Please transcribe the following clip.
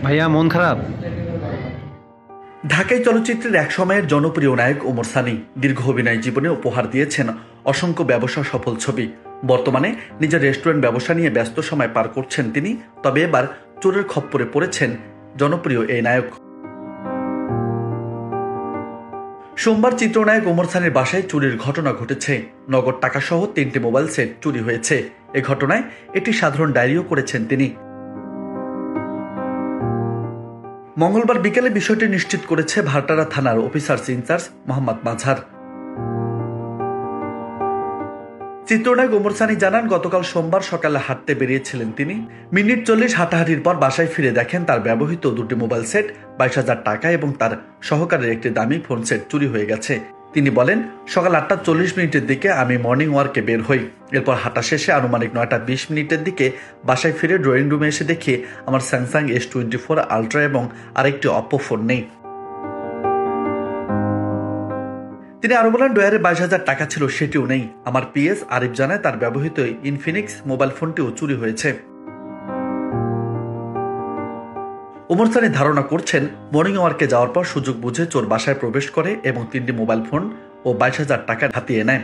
ভাইয়া মন খারাপ? ঢাকাই চলচ্চিত্রের এক সময়ের জনপ্রিয় নায়ক ওমর সানি দীর্ঘ অভিনয় জীবনে উপহার দিয়েছেন অসংখ্য ব্যবসা সফল ছবি। বর্তমানে নিজের রেস্টুরেন্ট ব্যবসা নিয়ে ব্যস্ত সময় পার করছেন তিনি। তবে এবার চোরের খপ্পরে পড়েছেন জনপ্রিয় এই নায়ক। সোমবার চিত্রনায়ক ওমর সানির বাসায় চুরির ঘটনা ঘটেছে। নগদ টাকাসহ 3টি মোবাইল সেট চুরি হয়েছে। এ ঘটনায় একটি সাধারণ ডায়েরিও করেছেন তিনি। মঙ্গলবার বিকেলে বিষয়টি নিশ্চিত করেছে ভাটারা থানার অফিসার্স ইনচার্জ মোহাম্মদ মাজহার। চিত্রনায়ক ওমর সানি জানান, গতকাল সোমবার সকালে হাঁটতে বেরিয়েছিলেন তিনি। মিনিট 40 হাঁটাহাঁটির পর বাসায় ফিরে দেখেন তার ব্যবহৃত 2টি মোবাইল সেট, 22,000 টাকা এবং তার সহকারীর একটি দামি ফোন সেট চুরি হয়ে গেছে। তিনি বলেন, সকাল 8:40 দিকে আমি মর্নিং ওয়ার্কে বের হই। এরপর হাঁটা শেষে আনুমানিক 9:20 দিকে বাসায় ফিরে ড্রয়িং রুমে এসে দেখি আমার স্যামসাং S24 আলট্রা এবং আরেকটি অপ্পো ফোন নেই। তিনি আরো বলেন, ড্রয়ারে 22,000 টাকা ছিল, সেটিও নেই। আমার PS আরিফ জানায় তার ব্যবহৃত ইনফিনিক্স মোবাইল ফোনটিও চুরি হয়েছে। ওমর সানি ধারণা করছেন, মর্নিং ওয়ার্কে যাওয়ার পর সুযোগ বুঝে চোর বাসায় প্রবেশ করে এবং 3টি মোবাইল ফোন ও 22,000 টাকা হাতিয়ে নেয়।